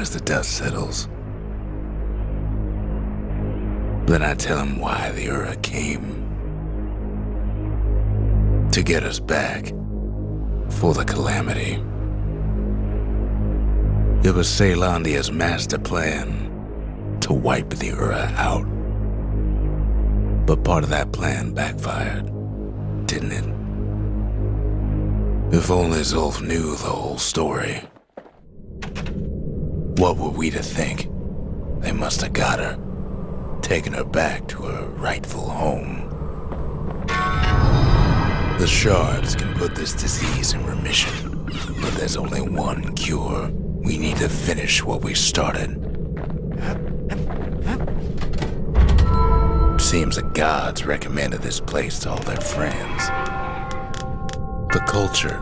as the dust settles. Then I tell him why the Ura came. To get us back for the calamity. It was Ceylandia's master plan to wipe the Ura out. But part of that plan backfired, didn't it? If only Zulf knew the whole story. What were we to think? They must have got her, taken her back to her rightful home. The shards can put this disease in remission, but there's only one cure. We need to finish what we started. Seems the gods recommended this place to all their friends. The culture,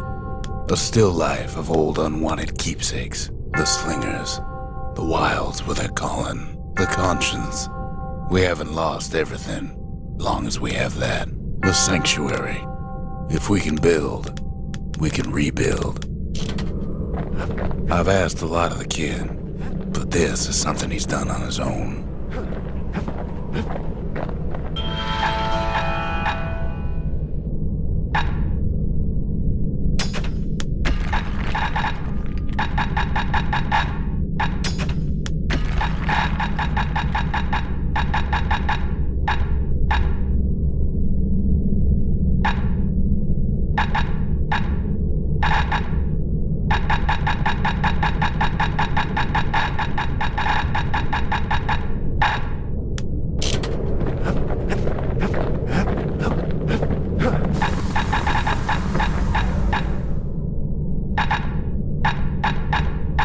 a still life of old unwanted keepsakes, the slingers, the wilds were their calling, the conscience. We haven't lost everything, long as we have that. The sanctuary. If we can build, we can rebuild. I've asked a lot of the kid, but this is something he's done on his own.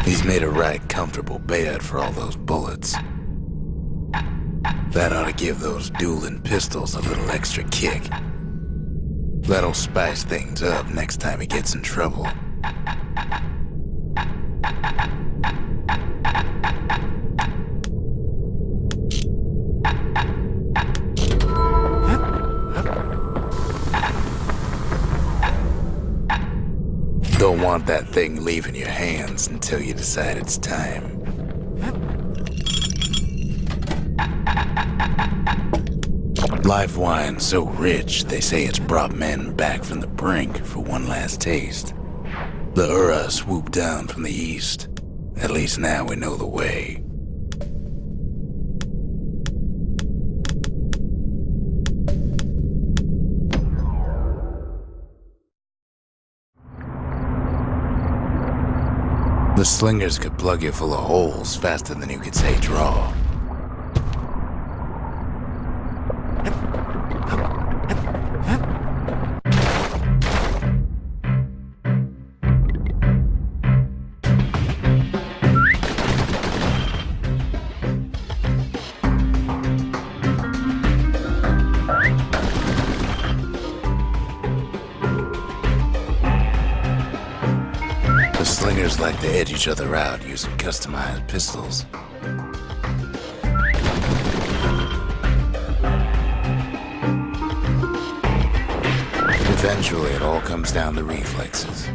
He's made a right comfortable bed for all those bullets. That ought to give those dueling pistols a little extra kick. That'll spice things up next time he gets in trouble. Don't want that thing leaving your hands until you decide it's time. Life wine's so rich, they say it's brought men back from the brink for one last taste. The Ura swooped down from the east. At least now we know the way. The slingers could plug you full of holes faster than you could say draw. Slingers like to edge each other out using customized pistols. Eventually, it all comes down to reflexes.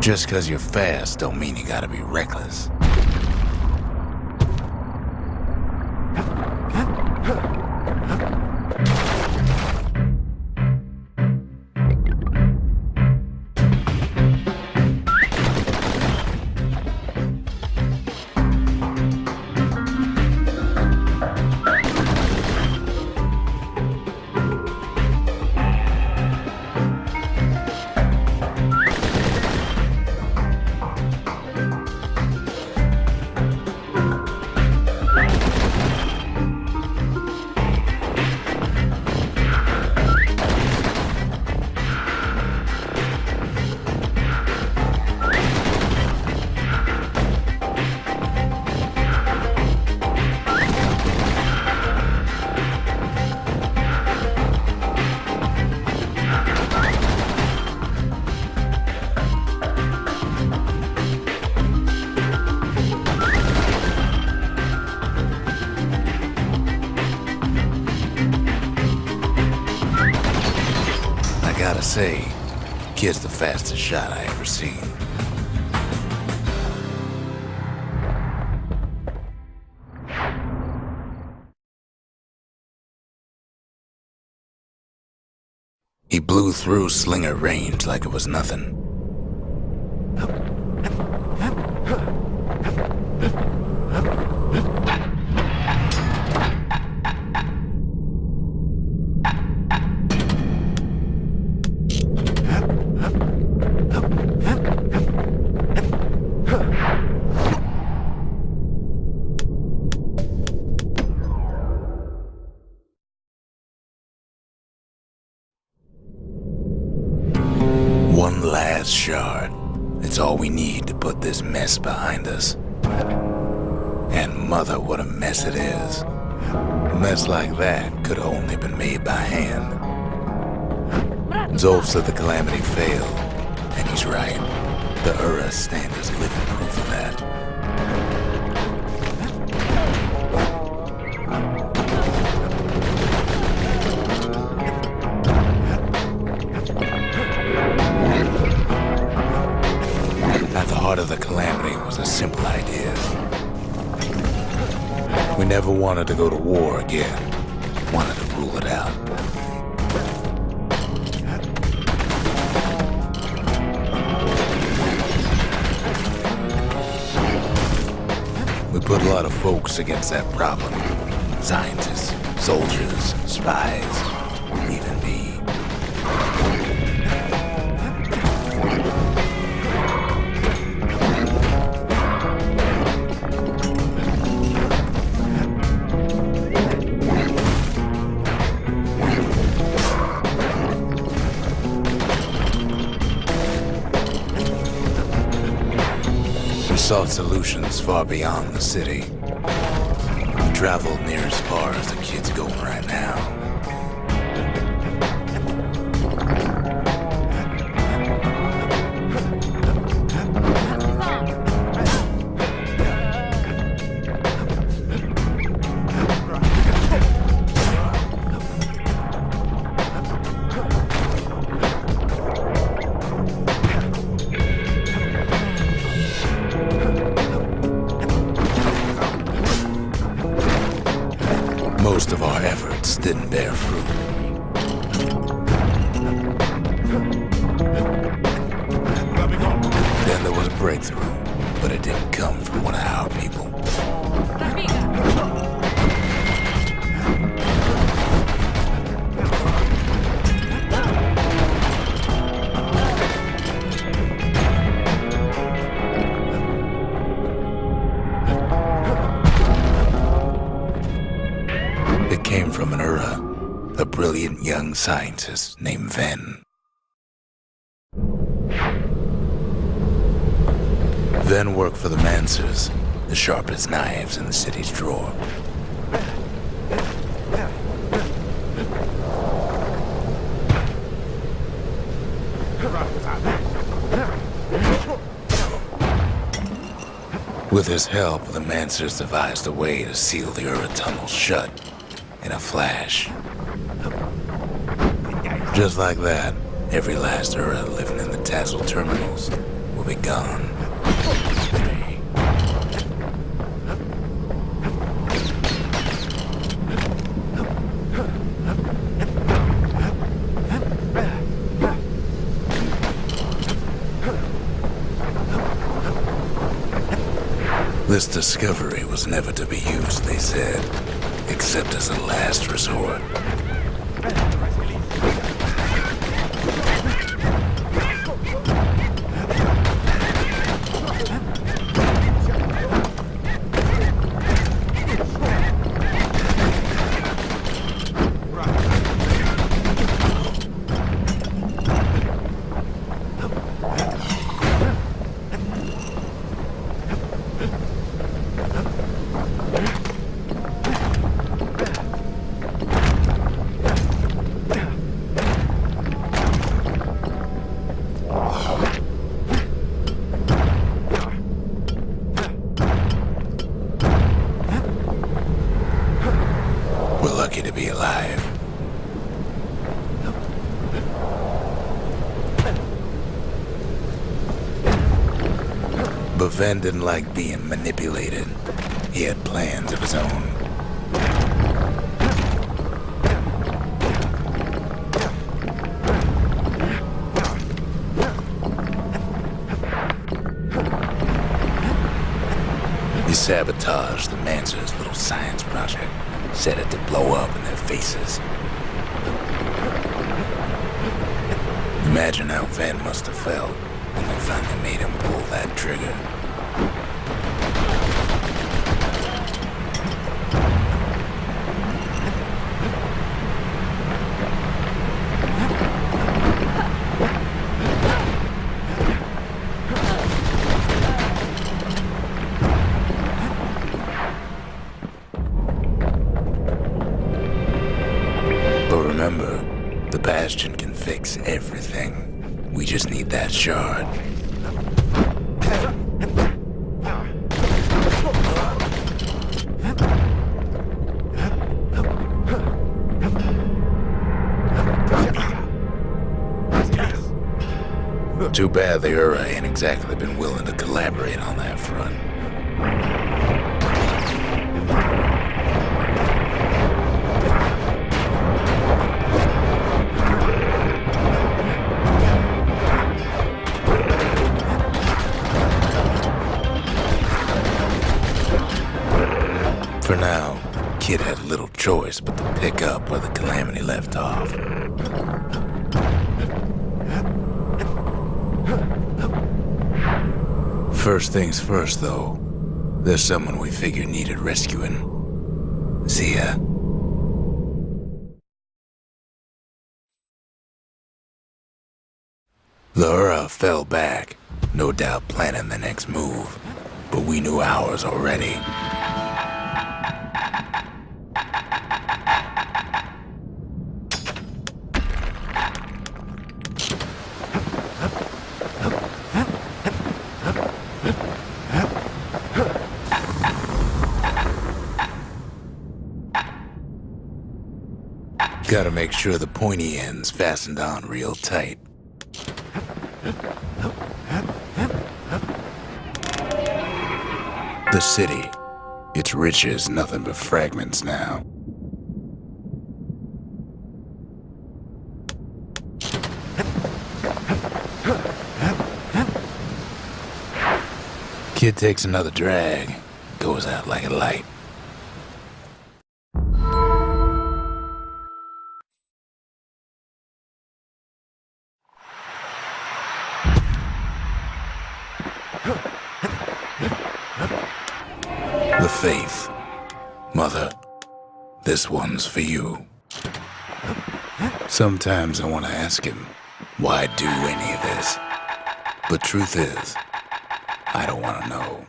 Just 'cause you're fast don't mean you gotta be reckless. Gotta say, kid's the fastest shot I ever seen. He blew through slinger range like it was nothing. One last shard. It's all we need to put this mess behind us. And mother, what a mess it is. A mess like that could have only been made by hand. Zolf said the calamity failed, and he's right. The Ura stand is living proof of that. At the heart of the calamity was a simple idea. We never wanted to go to war again. Wanted to rule it out. We put a lot of folks against that problem. Scientists, soldiers, spies, even me. We sought solutions far beyond the city. We traveled near as far as the kid's going right now. Most of our efforts didn't bear fruit. Then there was a breakthrough, but it didn't come from one of our people. It came from an Ura, a brilliant young scientist named Ven. Ven worked for the Mancers, the sharpest knives in the city's drawer. With his help, the Mancers devised a way to seal the Ura tunnel shut. In a flash. Just like that, every last Ura living in the Tassel terminals will be gone. This discovery was never to be used, they said, except as a last resort. We're lucky to be alive. Ven didn't like being manipulated. He had plans of his own. He sabotaged the Mancer's little science project, set it to blow up in their faces. Imagine how Ven must have felt when they finally made him pull that trigger. But remember, the Bastion can fix everything. We just need that shard. Too bad the Ura ain't exactly been willing to collaborate on that front. For now, Kid had little choice but to pick up where the Calamity left off. First things first, though, there's someone we figured needed rescuing. See ya. The Ura fell back, no doubt planning the next move, but we knew ours already. Gotta make sure the pointy end's fastened on real tight. The city, its riches nothing but fragments now. Kid takes another drag, goes out like a light. The faith. Mother, this one's for you. Sometimes I want to ask him, why do any of this? But truth is, I don't want to know.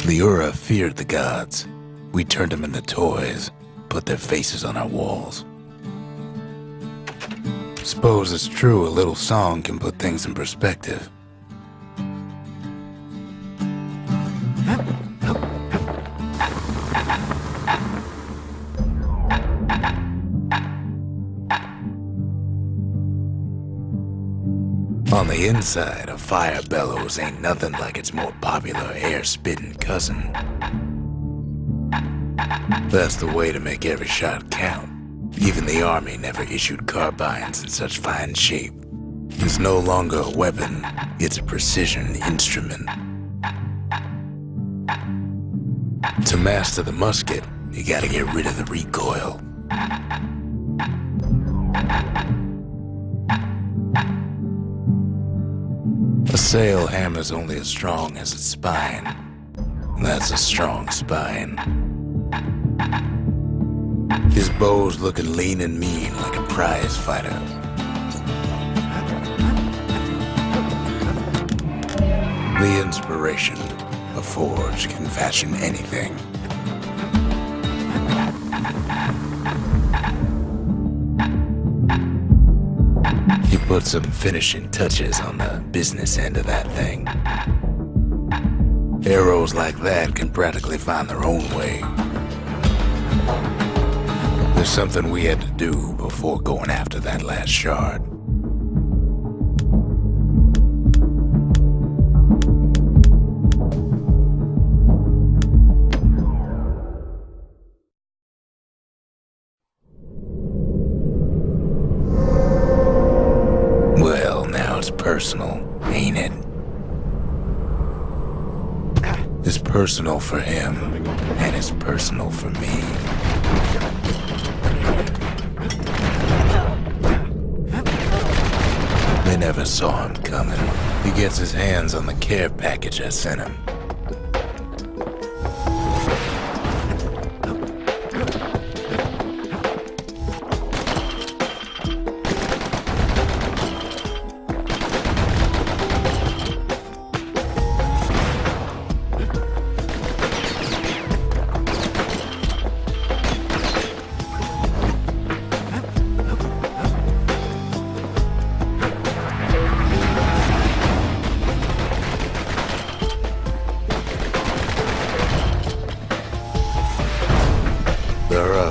The Ura feared the gods. We turned them into toys, put their faces on our walls. Suppose it's true a little song can put things in perspective. On the inside, a fire bellows ain't nothing like its more popular air-spitting cousin. That's the way to make every shot count. Even the army never issued carbines in such fine shape. It's no longer a weapon, it's a precision instrument. To master the musket, you gotta get rid of the recoil. A sail hammer's only as strong as its spine. That's a strong spine. His bow's looking lean and mean like a prize fighter. The inspiration. A forge can fashion anything. You put some finishing touches on the business end of that thing. Arrows like that can practically find their own way. There's something we had to do before going after that last shard. Well, now it's personal, ain't it? It's personal for him, and it's personal for me. They never saw him coming. He gets his hands on the care package I sent him.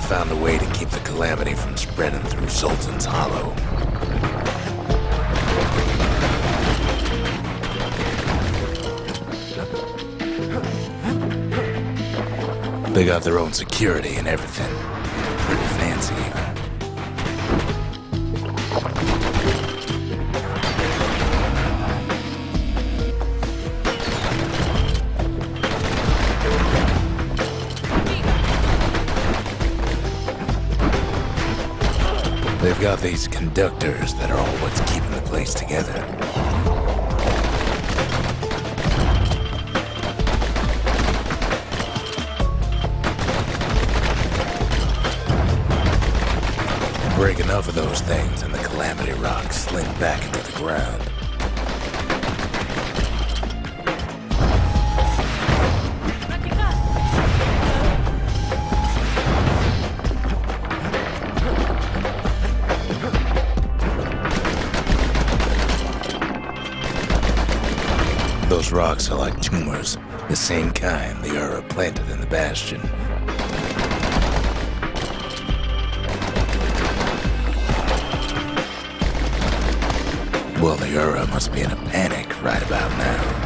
Found a way to keep the calamity from spreading through Sultan's Hollow. They got their own security and everything. Pretty fancy even. They've got these conductors that are all what's keeping the place together. Break enough of those things and the calamity rocks slink back into the ground. Those rocks are like tumors, the same kind the Ura planted in the Bastion. Well, the Ura must be in a panic right about now.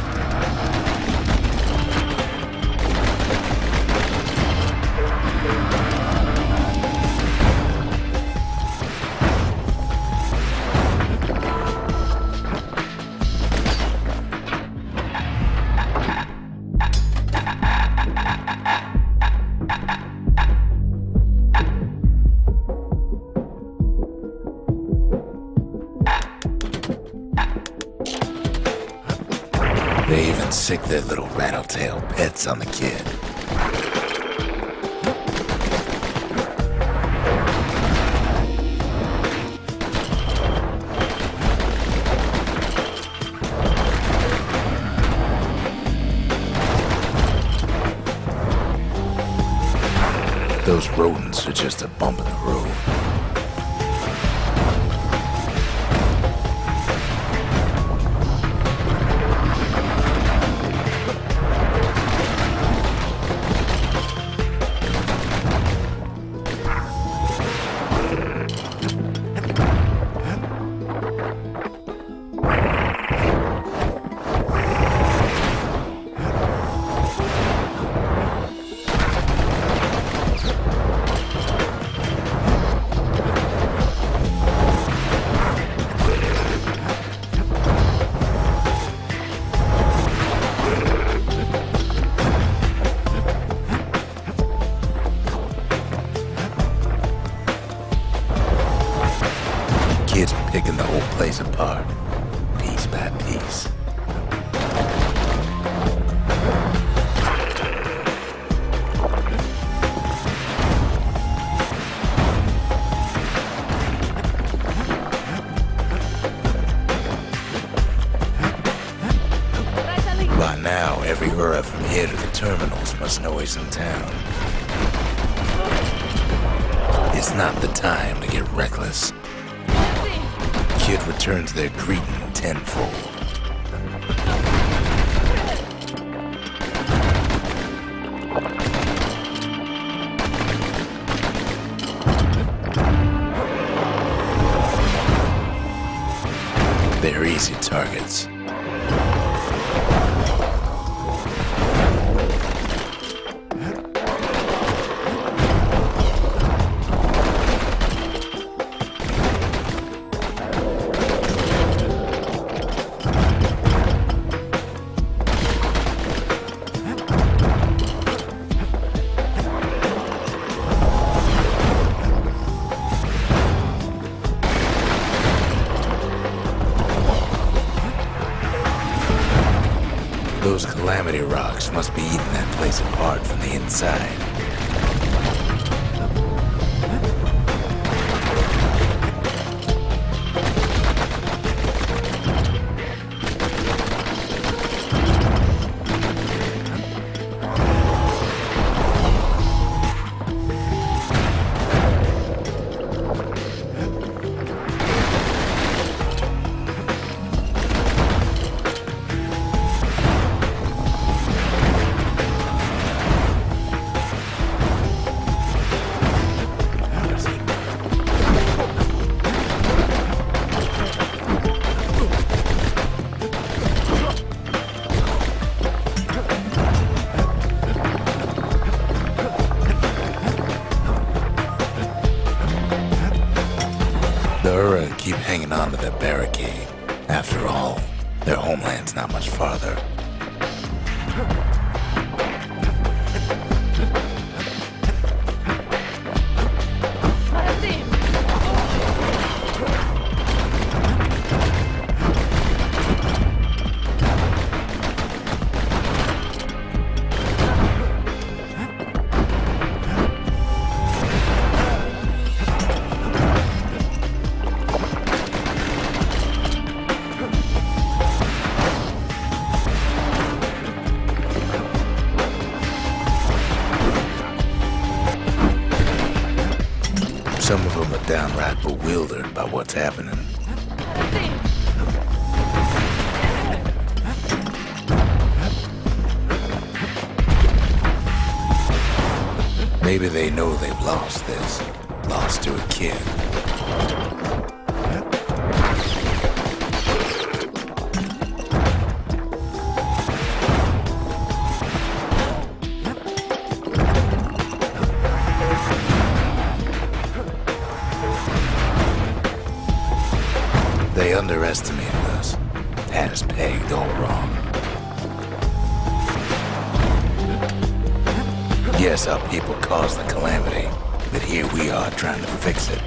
They even sick their little rattletail pets on the kid. Those rodents are just a bump in the road. Kids picking the whole place apart, piece by piece. terminals must know he's in town. It's not the time to get reckless. Kid returns their greeting tenfold. They're easy targets. Those calamity rocks must be eating that place apart from the inside. The Ura keep hanging on to their barricade. After all, their homeland's not much farther. Some of them are downright bewildered by what's happening. Maybe they know they've lost this. Lost to a kid. They underestimated us. Had us pegged all wrong. Yes, our people caused the calamity, but here we are trying to fix it.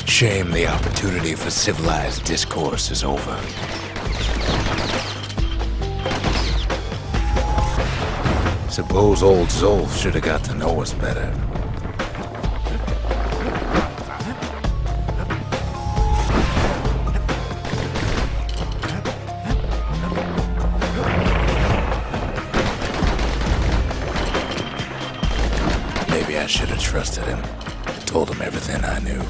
Shame the opportunity for civilized discourse is over. Suppose old Zolf should have got to know us better. Maybe I should have trusted him. Told him everything I knew.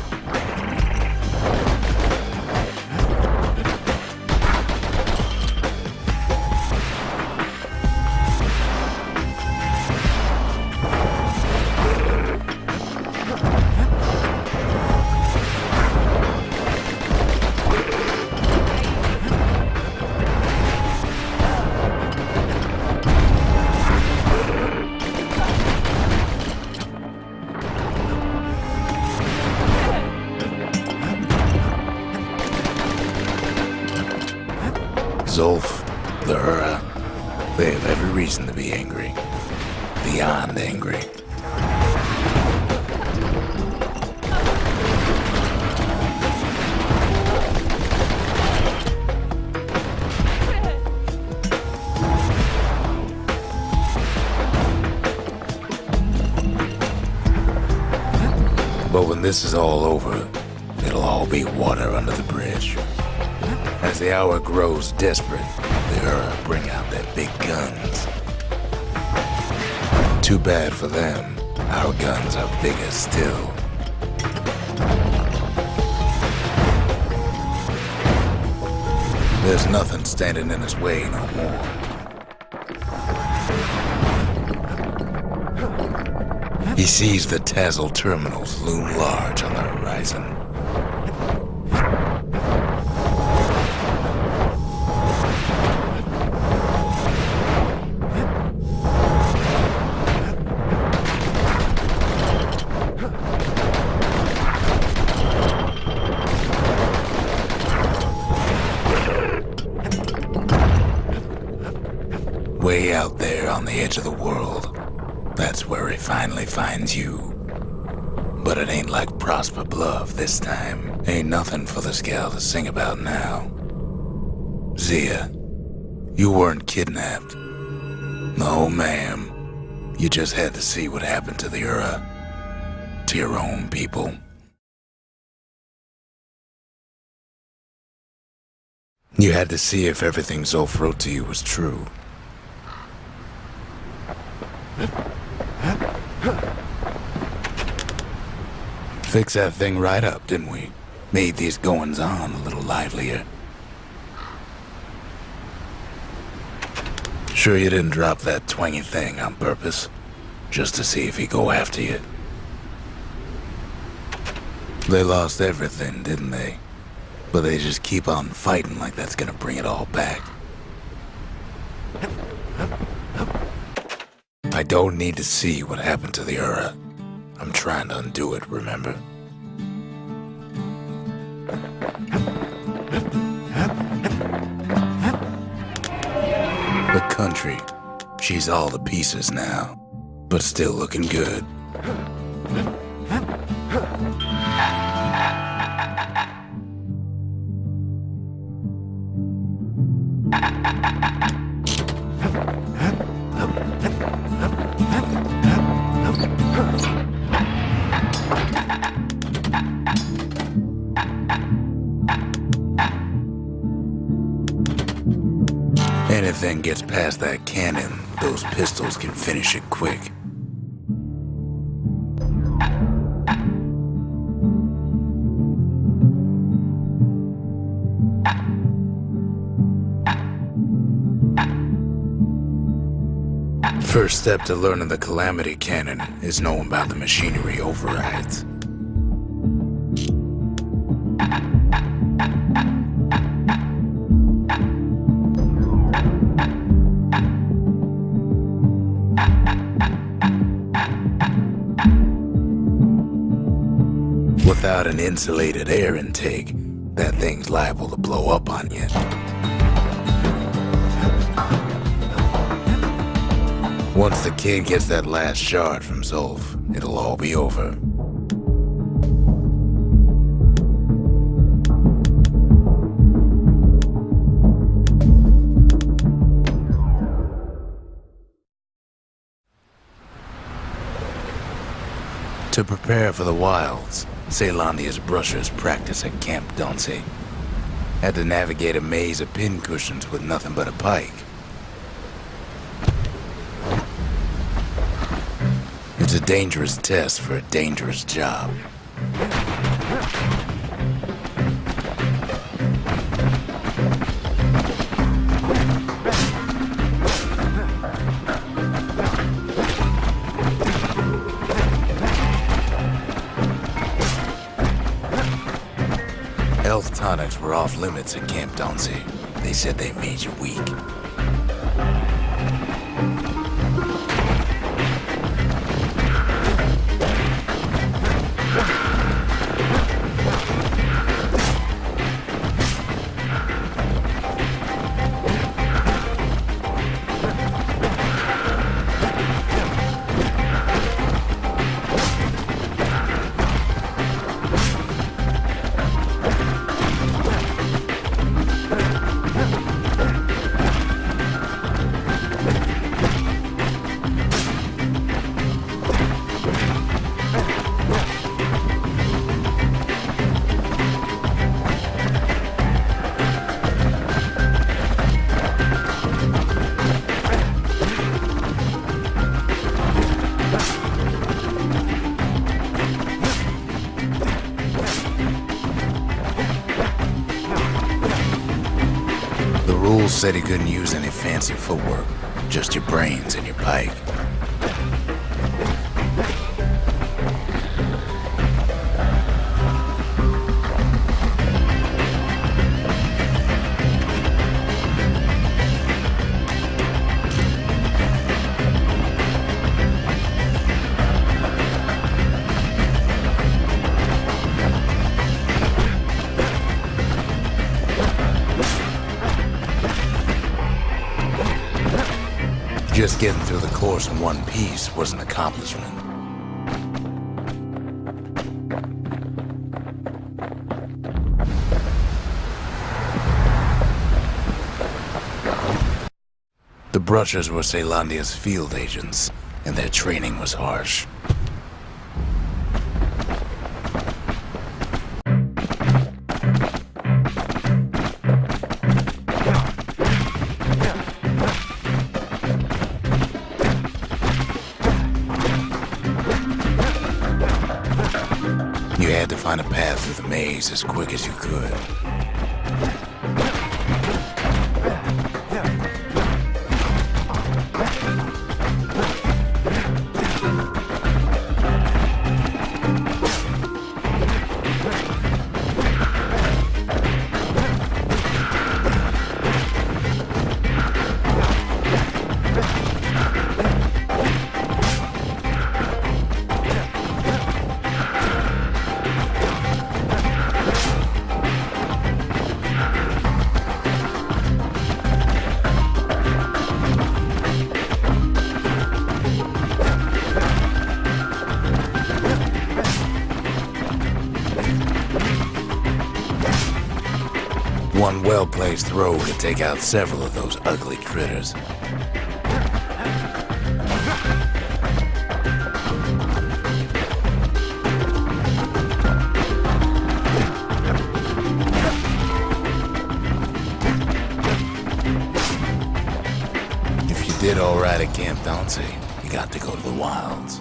Zolf, the Ura, they have every reason to be angry. beyond angry. But when this is all over, it'll all be water under the bridge. As the hour grows desperate, the Ura bring out their big guns. Too bad for them, our guns are bigger still. There's nothing standing in its way no more. He sees the Tazzle terminals loom large on the horizon. Way out there on the edge of the world, that's where he finally finds you. But it ain't like Prosper Bluff this time. Ain't nothing for this gal to sing about now. Zia, you weren't kidnapped. No, ma'am. You just had to see what happened to the Ura. To your own people. You had to see if everything Zolf wrote to you was true. Fixed that thing right up, didn't we? Made these goings-on a little livelier. Sure you didn't drop that twangy thing on purpose? Just to see if he'd go after you? They lost everything, didn't they? But they just keep on fighting like that's gonna bring it all back. I don't need to see what happened to the Ura. I'm trying to undo it, remember? The country, she's all to pieces now, but still looking good. Anything gets past that cannon, those pistols can finish it quick. First step to learning the Calamity Cannon is knowing about the machinery overrides. Without an insulated air intake, that thing's liable to blow up on you. Once the kid gets that last shard from Zolf, it'll all be over. To prepare for the wilds, Caelondia's brushers practice at Camp Dauncey. Had to navigate a maze of pincushions with nothing but a pike. It's a dangerous test for a dangerous job. Health tonics were off limits at Camp Dauncey. They said they made you weak. Jules said he couldn't use any fancy footwork, just your brains and your pike. Just getting through the course in one piece was an accomplishment. The Brushers were Caelondia's field agents, and their training was harsh. You had to find a path through the maze as quick as you could. One well-placed throw could take out several of those ugly critters. If you did all right at Camp Dauncey, you got to go to the wilds.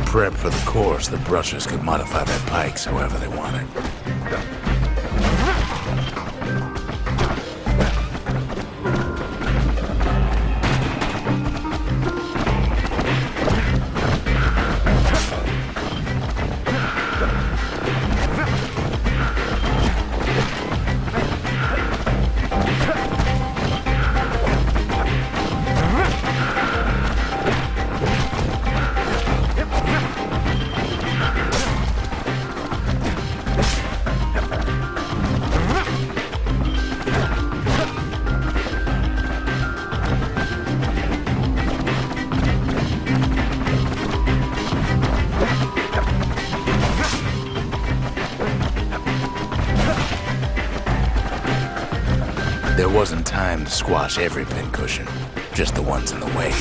Prep for the course, the Brushers could modify their pikes however they wanted. There wasn't time to squash every pincushion, just the ones in the way.